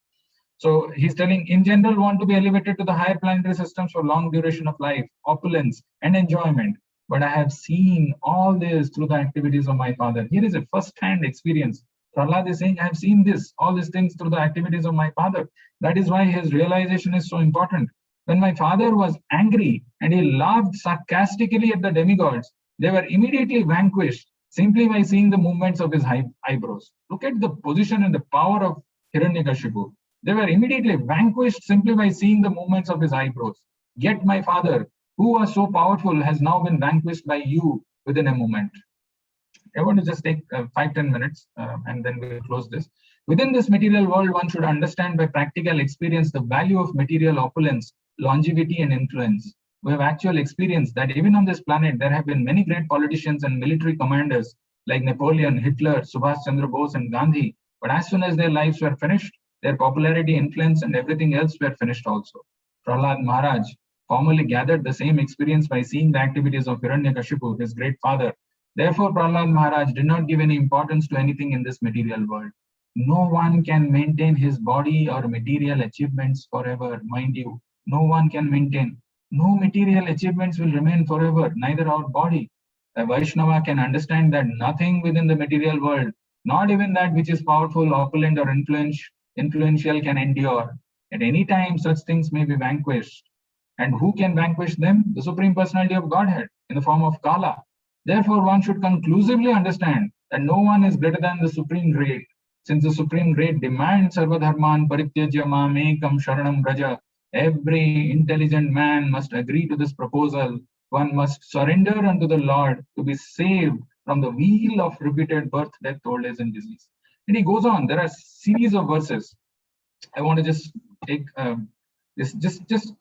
So he's telling, in general, want to be elevated to the higher planetary systems for long duration of life, opulence, and enjoyment. But I have seen all this through the activities of my father. Here is a first-hand experience. Prahlad is saying, I have seen all these things through the activities of my father. That is why his realization is so important. When my father was angry and he laughed sarcastically at the demigods, they were immediately vanquished simply by seeing the movements of his eyebrows. Look at the position and the power of Hiranyakashipu. They were immediately vanquished simply by seeing the movements of his eyebrows. Yet my father, who was so powerful, has now been vanquished by you within a moment. I want to just take 5-10 minutes and then we'll close this. Within this material world, one should understand by practical experience the value of material opulence, longevity, and influence. We have actual experience that even on this planet, there have been many great politicians and military commanders like Napoleon, Hitler, Subhash Chandra Bose, and Gandhi. But as soon as their lives were finished, their popularity, influence, and everything else were finished also. Prahlad Maharaj formerly gathered the same experience by seeing the activities of Hiranyakashipu, his great father. Therefore, Prahlad Maharaj did not give any importance to anything in this material world. No one can maintain his body or material achievements forever, mind you. No one can maintain. No material achievements will remain forever, neither our body. A Vaishnava can understand that nothing within the material world, not even that which is powerful, opulent, or influential, can endure. At any time, such things may be vanquished. And who can vanquish them? The Supreme Personality of Godhead in the form of Kala. Therefore, one should conclusively understand that no one is greater than the Supreme Great. Since the Supreme Great demands Sarvadharman Parityajya Mamekam Sharanam Braja, every intelligent man must agree to this proposal. One must surrender unto the Lord to be saved from the wheel of repeated birth, death, old age, and disease. And he goes on. There are a series of verses. I want to just take just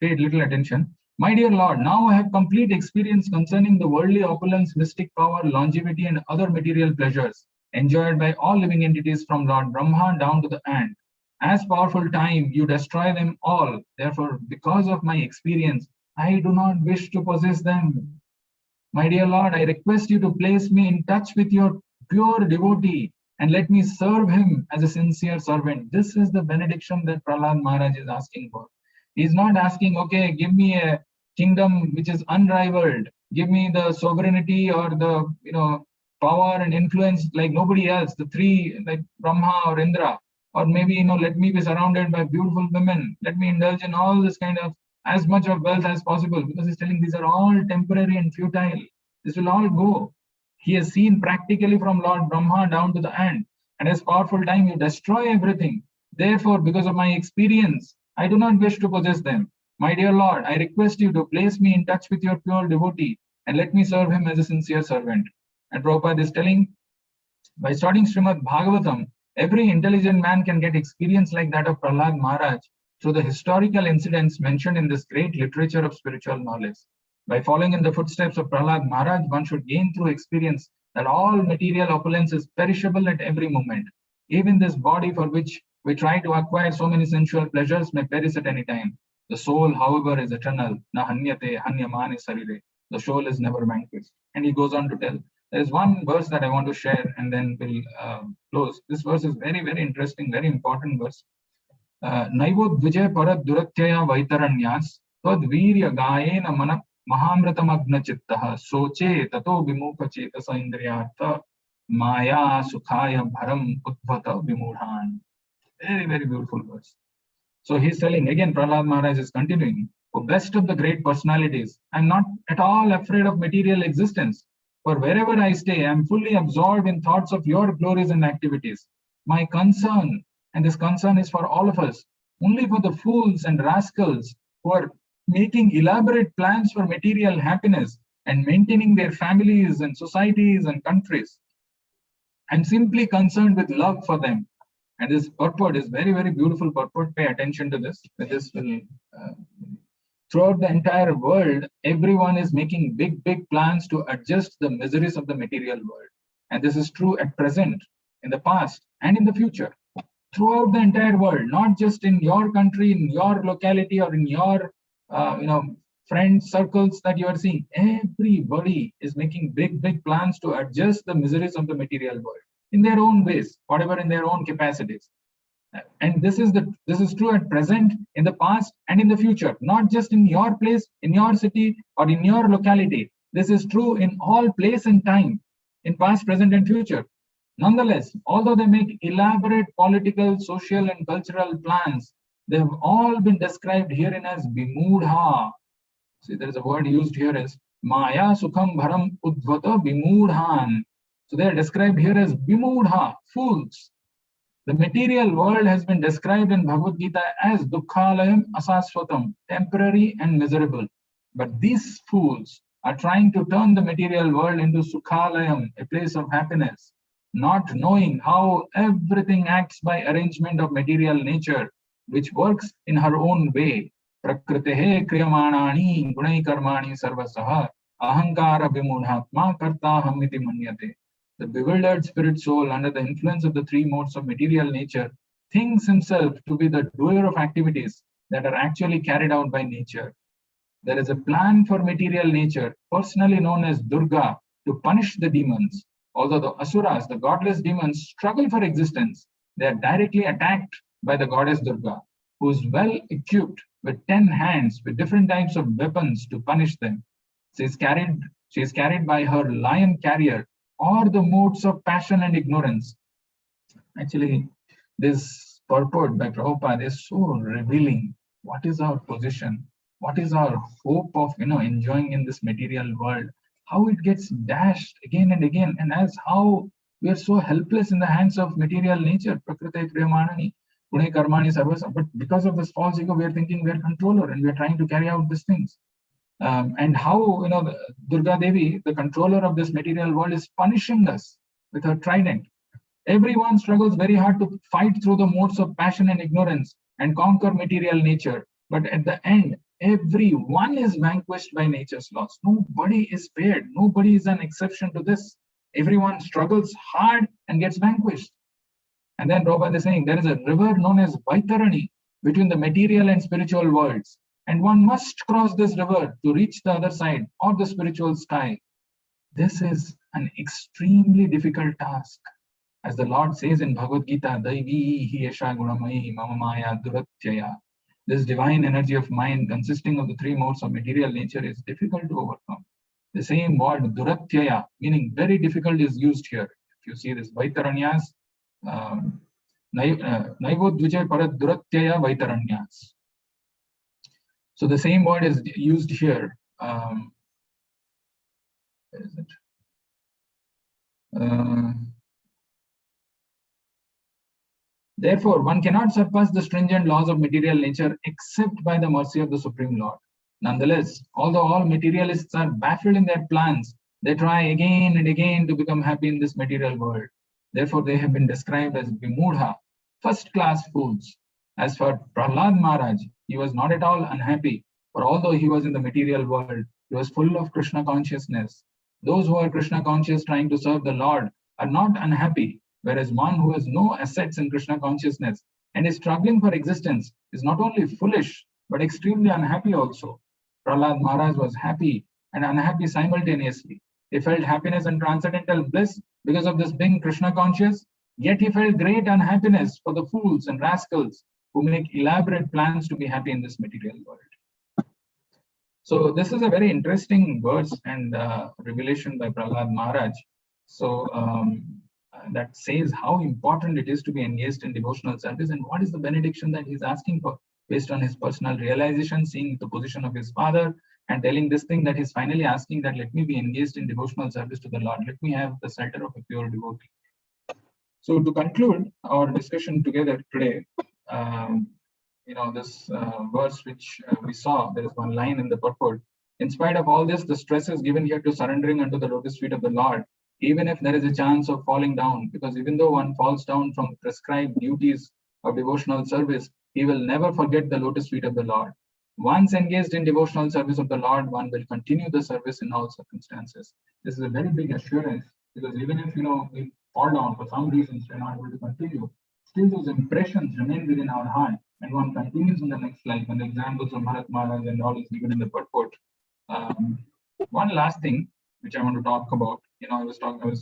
pay little attention. My dear Lord, now I have complete experience concerning the worldly opulence, mystic power, longevity, and other material pleasures enjoyed by all living entities from Lord Brahma down to the ant. As powerful time, you destroy them all. Therefore, because of my experience, I do not wish to possess them. My dear Lord, I request you to place me in touch with your pure devotee and let me serve him as a sincere servant. This is the benediction that Prahlad Maharaj is asking for. He's not asking, okay, give me a kingdom which is unrivaled. Give me the sovereignty or the power and influence like nobody else, the three, like Brahma or Indra. Or maybe, let me be surrounded by beautiful women. Let me indulge in all this kind of as much of wealth as possible, because he's telling these are all temporary and futile. This will all go. He has seen practically from Lord Brahma down to the ant, and as powerful time, you destroy everything. Therefore, because of my experience, I do not wish to possess them. My dear Lord, I request you to place me in touch with your pure devotee and let me serve him as a sincere servant. And Prabhupada is telling, By studying Srimad Bhagavatam, every intelligent man can get experience like that of Prahlad Maharaj through the historical incidents mentioned in this great literature of spiritual knowledge. By following in the footsteps of Prahlad Maharaj, one should gain through experience that all material opulence is perishable at every moment. Even this body for which we try to acquire so many sensual pleasures may perish at any time. The soul, however, is eternal. Na hanyate hanyamani sarire. The soul is never vanquished. And he goes on to tell. There is one verse that I want to share and then we'll close. This verse is very, very interesting, very important verse. Naivo dvije parat duratyaya vaitaranyas tvad virya gayena mana mahamratamagna chittaha soche tato vimukha chetasa indriyartha maya sukhaya bharam udbhata vimudhan. Very, very beautiful verse. So he's telling again, Prahlad Maharaj is continuing, O best of the great personalities, I'm not at all afraid of material existence. For wherever I stay, I'm fully absorbed in thoughts of your glories and activities. My concern, and this concern is for all of us, only for the fools and rascals who are making elaborate plans for material happiness and maintaining their families and societies and countries. I'm simply concerned with love for them. And this purport is very, very beautiful purport. Pay attention to this. This will throughout the entire world, everyone is making big, big plans to adjust the miseries of the material world. And this is true at present, in the past, and in the future. Throughout the entire world, not just in your country, in your locality, or in your friend circles that you are seeing. Everybody is making big, big plans to adjust the miseries of the material world in their own ways, whatever in their own capacities. And this is true at present, in the past, and in the future, not just in your place, in your city, or in your locality. This is true in all place and time, in past, present, and future. Nonetheless, although they make elaborate political, social, and cultural plans, they have all been described herein as vimudha. See, there is a word used here as maya sukham bharam udvata vimudhan. So they are described here as vimudha, fools. The material world has been described in Bhagavad Gita as dukkhalayam asaswatam, temporary and miserable. But these fools are trying to turn the material world into sukhalayam, a place of happiness, not knowing how everything acts by arrangement of material nature, which works in her own way. Prakritehe kriyamanani gunai karmani sarvasaha ahankara vimudhatma kartaham iti manyate. The bewildered spirit soul, under the influence of the three modes of material nature, thinks himself to be the doer of activities that are actually carried out by nature. There is a plan for material nature, personally known as Durga, to punish the demons. Although the asuras, the godless demons, struggle for existence, they are directly attacked by the goddess Durga, who is well equipped with 10 hands with different types of weapons to punish them. She is carried by her lion carrier, or the modes of passion and ignorance. Actually, this purport by Prabhupada is so revealing. What is our position? What is our hope of enjoying in this material world? How it gets dashed again and again, and as how we are so helpless in the hands of material nature. Prakriti kriyamanani gunai karmani sarvasa. But because of this false ego, we are thinking we are controller and we are trying to carry out these things. And how Durga Devi, the controller of this material world, is punishing us with her trident. Everyone struggles very hard to fight through the modes of passion and ignorance and conquer material nature. But at the end, everyone is vanquished by nature's laws. Nobody is spared. Nobody is an exception to this. Everyone struggles hard and gets vanquished. And then Prabhupada is saying there is a river known as Vaitarani between the material and spiritual worlds. And one must cross this river to reach the other side or the spiritual sky. This is an extremely difficult task. As the Lord says in Bhagavad Gita, Daivi hi esha gunamayi mama maya duratyaya. This divine energy of mind consisting of the three modes of material nature is difficult to overcome. The same word duratyaya, meaning very difficult, is used here. If you see this Vaitaranyas, Naivo dvije parat duratyaya Vaitaranyas. So the same word is used here. Where is it? Therefore, one cannot surpass the stringent laws of material nature except by the mercy of the Supreme Lord. Nonetheless, although all materialists are baffled in their plans, they try again and again to become happy in this material world. Therefore, they have been described as Vimudha, first-class fools. As for Prahlad Maharaj, he was not at all unhappy, for although he was in the material world, he was full of Krishna consciousness. Those who are Krishna conscious trying to serve the Lord are not unhappy, whereas one who has no assets in Krishna consciousness and is struggling for existence is not only foolish, but extremely unhappy also. Prahlad Maharaj was happy and unhappy simultaneously. He felt happiness and transcendental bliss because of this being Krishna conscious, yet he felt great unhappiness for the fools and rascals who make elaborate plans to be happy in this material world. So this is a very interesting verse and revelation by Prahlad Maharaj. So that says how important it is to be engaged in devotional service and what is the benediction that he's asking for based on his personal realization, seeing the position of his father and telling this thing that he's finally asking that let me be engaged in devotional service to the Lord. Let me have the shelter of a pure devotee. So to conclude our discussion together today, this verse which we saw, there is one line in the purport. In spite of all this, the stress is given here to surrendering unto the lotus feet of the Lord, even if there is a chance of falling down, because even though one falls down from prescribed duties of devotional service, he will never forget the lotus feet of the Lord. Once engaged in devotional service of the Lord, one will continue the service in all circumstances. This is a very big assurance, because even if we fall down for some reasons, we're not able to continue, still those impressions remain within our heart, and one continues in the next life. And the examples of Bharat Maharaj and all is given in the purport. One last thing which I want to talk about, I was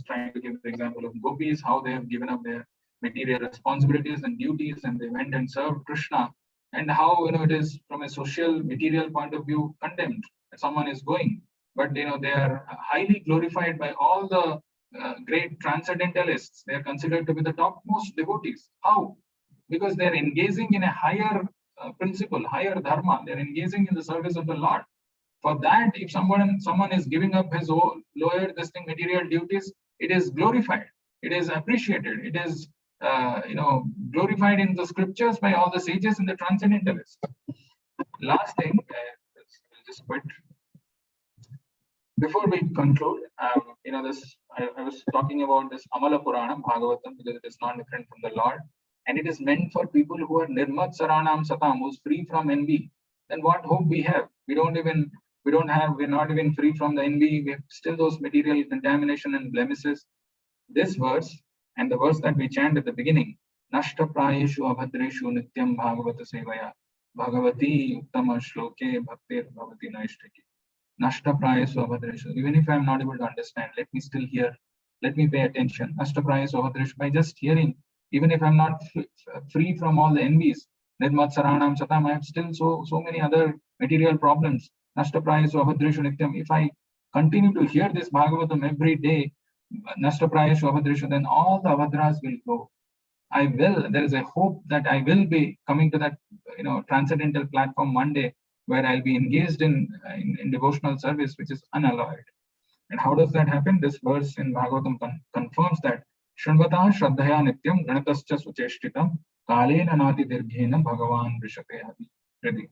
trying to give the example of gopis, how they have given up their material responsibilities and duties, and they went and served Krishna, and how it is from a social material point of view condemned that someone is going, but they are highly glorified by all the great transcendentalists. They are considered to be the topmost devotees. How? Because they are engaging in a higher principle, higher dharma. They are engaging in the service of the Lord. For that, if someone is giving up his lower material duties, it is glorified, it is appreciated, it is glorified in the scriptures by all the sages and the transcendentalists. Last thing, I'll just quit. Before we conclude, I was talking about this Amala Purana, Bhagavatam, because it is not different from the Lord, and it is meant for people who are Nirmat Saranam Satam, who's free from envy. Then what hope we have? We're not even free from the envy. We have still those material contamination and blemishes. This verse and the verse that we chant at the beginning, Nashta Prayeshu Abhadreshu Nityam Bhagavata Sevaya Bhagavati Uttama Shloke Bhaktir Bhavati Naishtaki. Nashta Prayeshu Abhadreshu. Even if I'm not able to understand, let me still hear. Let me pay attention. Nashta Prayeshu Abhadreshu. By just hearing, even if I'm not free from all the envies, Nirmat Saranam Satam, I have still so many other material problems. Nashta Prayeshu Abhadreshu Nityam. If I continue to hear this Bhagavatam every day, Nashta Prayeshu Abhadreshu, then all the Abhadras will go. There is a hope that I will be coming to that transcendental platform one day where I'll be engaged in devotional service, which is unalloyed. And how does that happen? This verse in Bhagavatam confirms that Shranvata Shraddhaya Nityam Ganatascha Sucheshtitam Kalena Nati Dirghena Bhagavan Vrishate Hadi.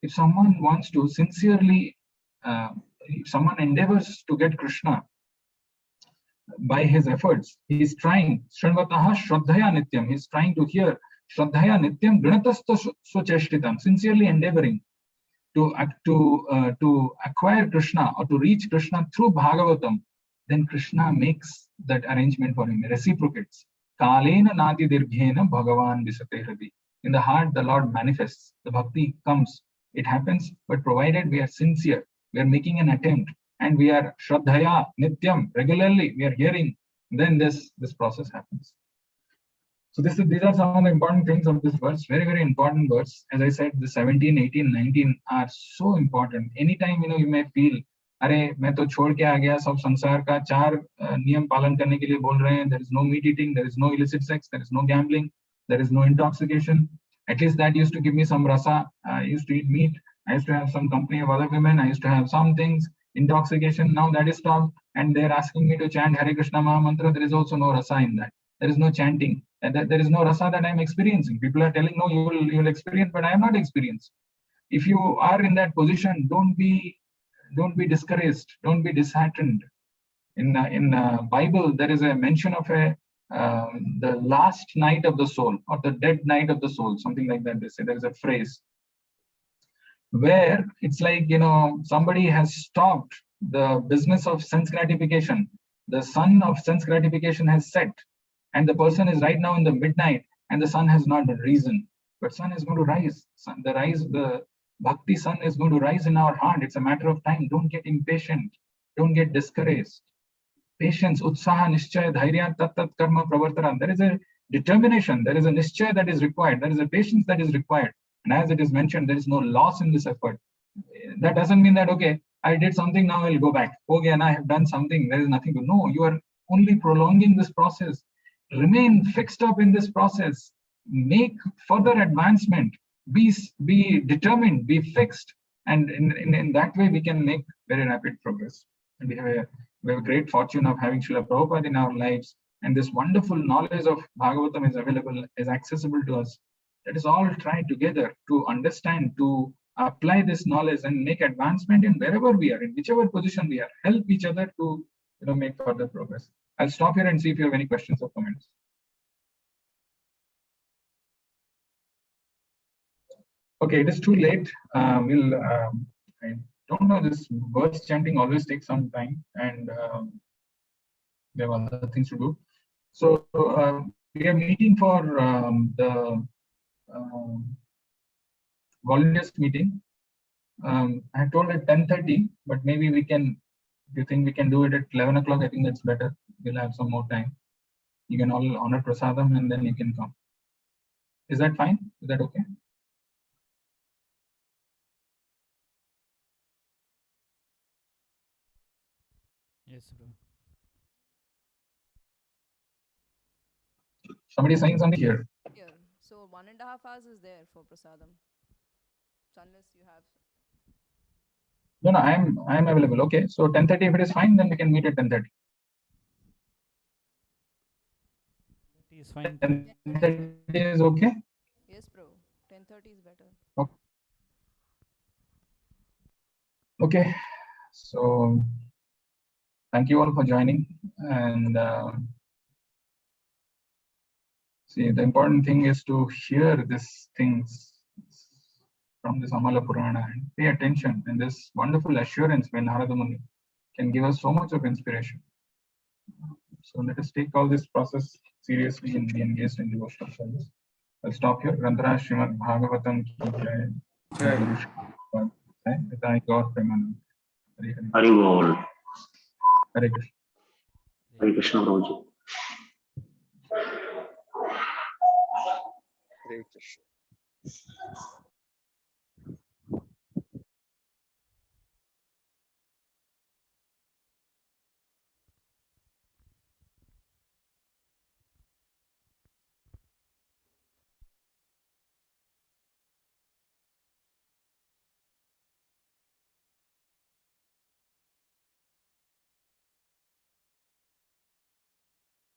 If someone wants to sincerely, if someone endeavors to get Krishna by his efforts, he is trying, Shranvataha Shraddhaya Nityam, he is trying to hear Shraddhaya Nityam Granatastha Sucheshtitam, sincerely endeavoring to acquire Krishna or to reach Krishna through Bhagavatam, then Krishna makes that arrangement for him, reciprocates. Kalena Nati Dirghena Bhagavan Visate Hradi. In the heart, the Lord manifests, the bhakti comes. It happens, but provided we are sincere, we are making an attempt, and we are Shraddhaya, Nityam, regularly, we are hearing, then this process happens. So these are some of the important things of this verse, very, very important verse. As I said, the 17, 18, 19 are so important. Anytime, you may feel, अरे मैं तो छोड़ के आ गया सब संसार का 4 नियम पालन करने के लिए बोल रहे हैं. There is no meat eating, there is no illicit sex, there is no gambling, there is no intoxication. At least that used to give me some rasa. I used to eat meat. I used to have some company of other women. I used to have some things, intoxication. Now that is stopped, and they're asking me to chant Hare Krishna Maha Mantra. There is also no rasa in that. There is no chanting, and there is no rasa that I'm experiencing. People are telling, no, you will experience, but I am not experienced. If you are in that position, don't be discouraged. Don't be disheartened. In Bible, there is a mention of a the last night of the soul, or the dead night of the soul, something like that. They say there is a phrase where it's like, somebody has stopped the business of sense gratification. The sun of sense gratification has set, and the person is right now in the midnight, and the sun has not risen, but sun is going to rise. The bhakti sun is going to rise in our heart. It's a matter of time. Don't get impatient. Don't get discouraged. Patience, utsaha, nishchaya, dhairya, tat karma pravartara. There is a determination. There is a nishchaya that is required. There is a patience that is required. And as it is mentioned, there is no loss in this effort. That doesn't mean that, okay, I did something, now I'll go back. Okay, and I have done something. There is nothing to know. You are only prolonging this process. Remain fixed up in this process. Make further advancement. Be determined. Be fixed. And in that way, we can make very rapid progress. And we have a great fortune of having Srila Prabhupada in our lives. And this wonderful knowledge of Bhagavatam is available, is accessible to us. Let us all try together to understand, to apply this knowledge and make advancement in wherever we are, in whichever position we are. Help each other to make further progress. I'll stop here and see if you have any questions or comments. Okay, it is too late. I don't know, this verse chanting always takes some time, and we have other things to do. So we are meeting for the volunteers meeting. I told at 10:30, but maybe we can, if you think we can do it at 11 o'clock, I think that's better. We'll have some more time. You can all honor prasadam and then you can come. Is that fine? Is that okay?
Yes, bro.
Somebody is saying something here.
Here. So 1.5 hours is there for prasadam. So unless you have.
No, I'm available. Okay, so 10:30, if it is fine, then we can meet at 10:30.
It is fine.
10:30 is okay?
Yes, bro. 10:30 is better.
Okay, so thank you all for joining. And see, the important thing is to hear these things from this Amala Purana and pay attention. And this wonderful assurance by Narada Muni can give us so much of inspiration. So let us take all this process seriously and be engaged in devotional service. I'll stop here. Grandhara Srimad Bhagavatam ki jai. Jai God Premanand.
Hari Bol.
Hare Krishna.
Hare Krishna Prabhuji.
Hare Krishna.